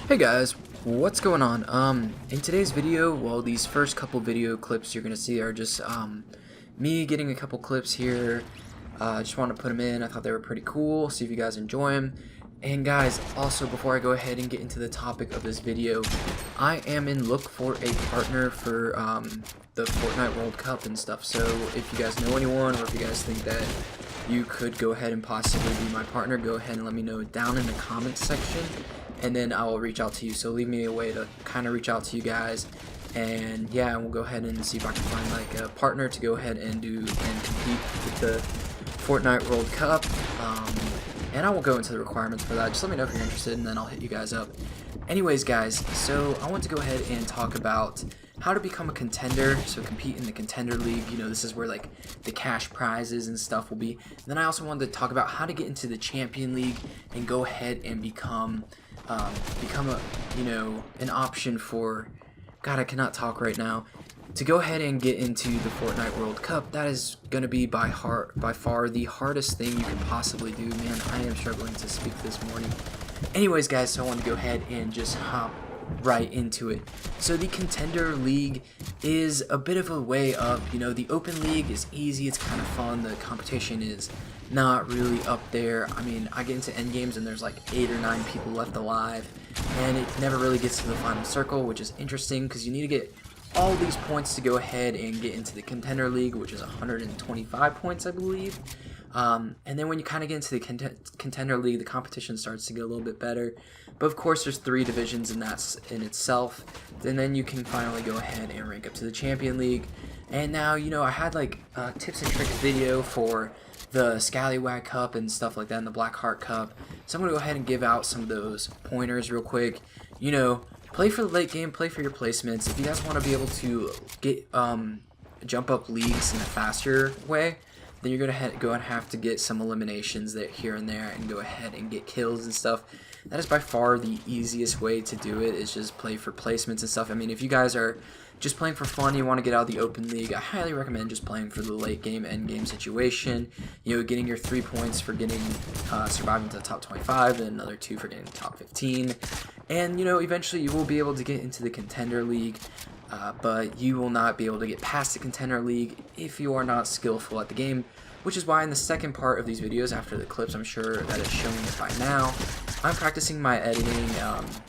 Hey guys, what's going on? In today's video, well, these first couple video clips you're gonna see are just me getting a couple clips here. Just want to put them in. I thought they were pretty cool. See if you guys enjoy them. And guys, also before I go ahead and get into the topic of this video, I am in look for a partner for the Fortnite World Cup and stuff. So if you guys know anyone, or if you guys think that you could go ahead and possibly be my partner, go ahead and let me know down in the comments section, and then I will reach out to you. So leave me a way to kind of reach out to you guys, and yeah, we'll go ahead and see if I can find like a partner to go ahead and do and compete with the Fortnite World Cup. And I will go into the requirements for that. Just let me know if you're interested, and then I'll hit you guys up. Anyways, guys, so I want to go ahead and talk about how to become a contender, so compete in the contender league. You know, this is where like the cash prizes and stuff will be. And then I also wanted to talk about how to get into the champion league and go ahead and become a, you know, an option for, God, I cannot talk right now, to go ahead and get into the Fortnite World Cup. That is going to be by far the hardest thing you can possibly do. Man, I am struggling to speak this morning. Anyways, guys, so I want to go ahead and just hop right into it. So the contender league is a bit of a way up. You know, the open league is easy, it's kind of fun, the competition is not really up there. I mean, I get into end games and there's like 8 or 9 people left alive, and it never really gets to the final circle, which is interesting because you need to get all these points to go ahead and get into the contender league, which is 125 points, I believe. And then when you kind of get into the contender league, the competition starts to get a little bit better. But of course, there's 3 divisions, and that's in itself. And then you can finally go ahead and rank up to the champion league. And now, you know, I had like a tips and tricks video for the Scallywag Cup and stuff like that, and the Blackheart Cup. So I'm gonna go ahead and give out some of those pointers real quick. You know, play for the late game, play for your placements. If you guys want to be able to get jump up leagues in a faster way, then you're gonna go and have to get some eliminations that here and there, and go ahead and get kills and stuff. That is by far the easiest way to do it, is just play for placements and stuff. I mean, if you guys are just playing for fun, you want to get out of the open league, I highly recommend just playing for the late game, end game situation. You know, getting your 3 points for getting surviving to the top 25, and another 2 for getting top 15. And you know, eventually you will be able to get into the contender league. But you will not be able to get past the contender league if you are not skillful at the game, which is why in the second part of these videos, after the clips, I'm sure that it's showing it by now, I'm practicing my editing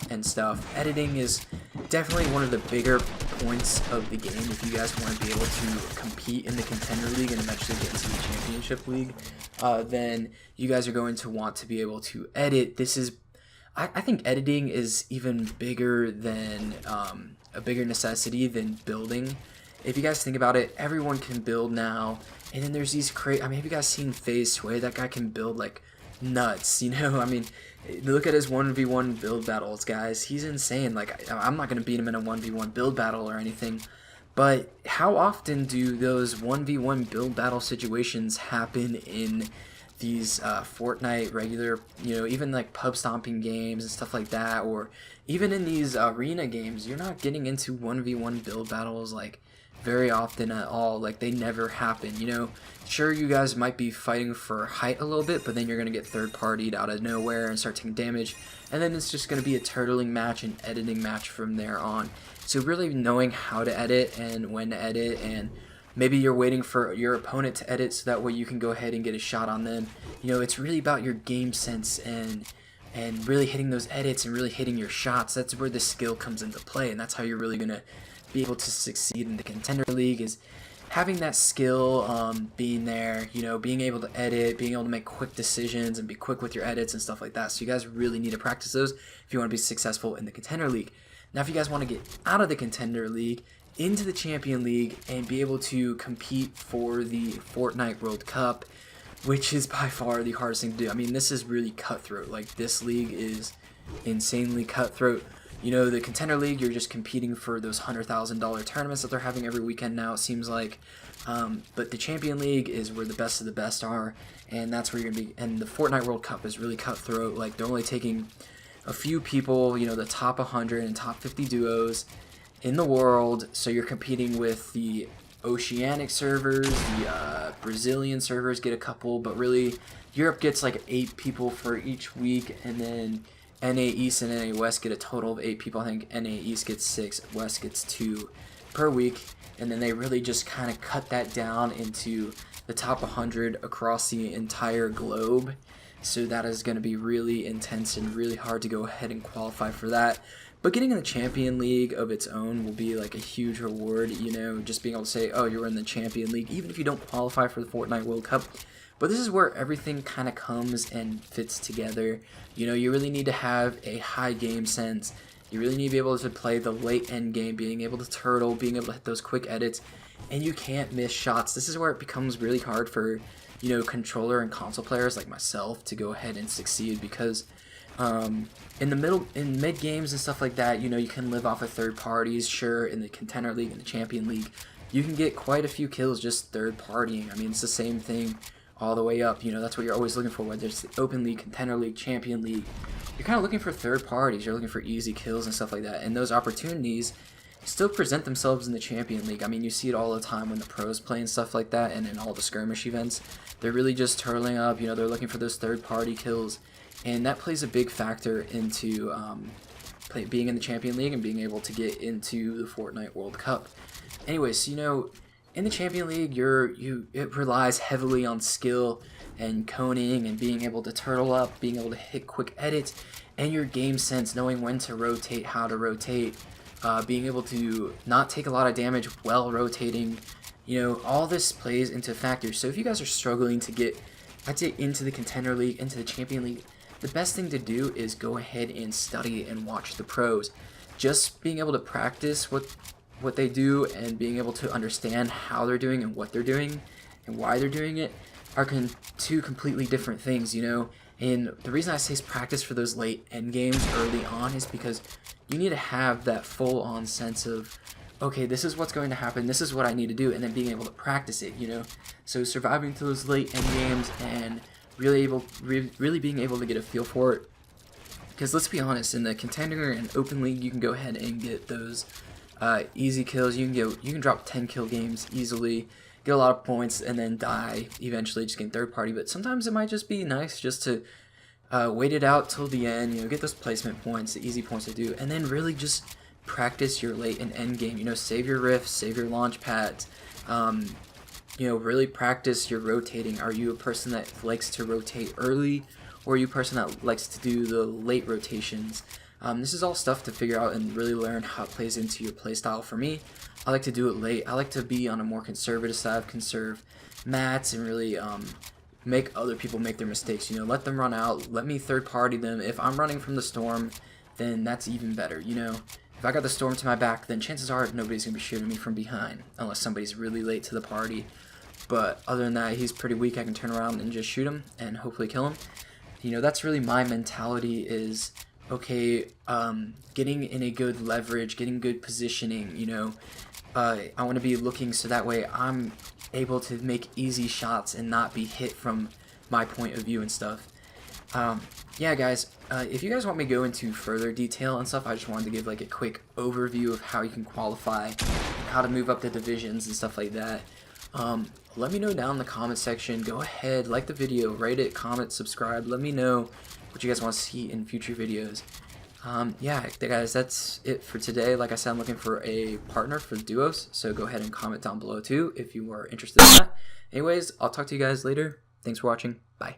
and stuff. Editing is definitely one of the bigger points of the game. If you guys want to be able to compete in the contender league and eventually get into the championship league, then you guys are going to want to be able to edit. This is, I think editing is even bigger than a bigger necessity than building. If you guys think about it, everyone can build now, and then there's these I mean, have you guys seen FaZe Sway? That guy can build like nuts, you know? I mean, look at his 1v1 build battles, guys. He's insane. Like, I'm not gonna beat him in a 1v1 build battle or anything, but how often do those 1v1 build battle situations happen in these Fortnite regular, you know, even like pub stomping games and stuff like that, or even in these arena games? You're not getting into 1v1 build battles like very often at all. Like, they never happen, you know? Sure, you guys might be fighting for height a little bit, but then you're gonna get third-partied out of nowhere and start taking damage, and then it's just gonna be a turtling match and editing match from there on. So really knowing how to edit and when to edit, and maybe you're waiting for your opponent to edit so that way you can go ahead and get a shot on them. You know, it's really about your game sense and really hitting those edits and really hitting your shots. That's where the skill comes into play, and that's how you're really gonna be able to succeed in the contender league, is having that skill, being there, you know, being able to edit, being able to make quick decisions and be quick with your edits and stuff like that. So you guys really need to practice those if you want to be successful in the contender league. Now, if you guys want to get out of the contender league into the champion league and be able to compete for the Fortnite World Cup, which is by far the hardest thing to do. I mean, this is really cutthroat. Like, this league is insanely cutthroat. You know, the contender league, you're just competing for those $100,000 tournaments that they're having every weekend now, it seems like. But the champion league is where the best of the best are, and that's where you're gonna be. And the Fortnite World Cup is really cutthroat. Like, they're only taking a few people, you know, the top 100 and top 50 duos in the world. So you're competing with the Oceanic servers, the Brazilian servers get a couple, but really Europe gets like 8 people for each week, and then NA East and NA West get a total of 8 people. I think NA East gets 6, West gets 2 per week, and then they really just kind of cut that down into the top 100 across the entire globe. So that is going to be really intense and really hard to go ahead and qualify for that. But getting in the Champion League of its own will be like a huge reward, you know, just being able to say, oh, you're in the Champion League, even if you don't qualify for the Fortnite World Cup. But this is where everything kind of comes and fits together. You know, you really need to have a high game sense. You really need to be able to play the late end game, being able to turtle, being able to hit those quick edits, and you can't miss shots. This is where it becomes really hard for, you know, controller and console players like myself to go ahead and succeed, because in mid games and stuff like that, you know, you can live off of third parties. Sure, in the Contender League and the Champion League, you can get quite a few kills just third partying. I mean, it's the same thing all the way up. You know, that's what you're always looking for, whether it's the Open League, Contender League, Champion League. You're kind of looking for third parties. You're looking for easy kills and stuff like that, and those opportunities still present themselves in the Champion League. I mean, you see it all the time when the pros play and stuff like that, and in all the skirmish events. They're really just turtling up, you know, they're looking for those third-party kills, and that plays a big factor into being in the Champion League and being able to get into the Fortnite World Cup. Anyways, you know, in the Champion League, it relies heavily on skill and coning and being able to turtle up, being able to hit quick edits, and your game sense, knowing when to rotate, how to rotate, being able to not take a lot of damage while rotating. You know, all this plays into factors. So if you guys are struggling to get, I'd say, into the Contender League, into the Champion League, the best thing to do is go ahead and study and watch the pros. Just being able to practice what they do and being able to understand how they're doing and what they're doing and why they're doing it are two completely different things, you know. And the reason I say is practice for those late end games early on is because you need to have that full-on sense of, okay, this is what's going to happen, this is what I need to do, and then being able to practice it, you know. So surviving through those late end games and really being able to get a feel for it. Because let's be honest, in the Contender and Open League, you can go ahead and get those easy kills. You can drop 10 kill games easily, get a lot of points, and then die eventually, just getting third party. But sometimes it might just be nice just to wait it out till the end, you know, get those placement points, the easy points to do, and then really just practice your late and end game. You know, save your rifts, save your launch pads. You know, really practice your rotating. Are you a person that likes to rotate early, or are you a person that likes to do the late rotations? This is all stuff to figure out and really learn how it plays into your playstyle. For me, I like to do it late. I like to be on a more conservative side, conserve mats, and really make other people make their mistakes. You know, let them run out, let me third party them. If I'm running from the storm, then that's even better. You know, if I got the storm to my back, then chances are nobody's gonna be shooting me from behind unless somebody's really late to the party. But other than that, he's pretty weak. I can turn around and just shoot him and hopefully kill him. You know, that's really my mentality is, okay, getting in a good leverage, getting good positioning, you know. I want to be looking so that way I'm able to make easy shots and not be hit from my point of view and stuff. Yeah, guys, if you guys want me to go into further detail and stuff, I just wanted to give like a quick overview of how you can qualify, how to move up the divisions and stuff like that. Let me know down in the comment section. Go ahead, like the video, rate it, comment, subscribe. Let me know what you guys want to see in future videos. Yeah, guys, that's it for today. Like I said, I'm looking for a partner for duos, so go ahead and comment down below too if you are interested in that. Anyways, I'll talk to you guys later. Thanks for watching. Bye.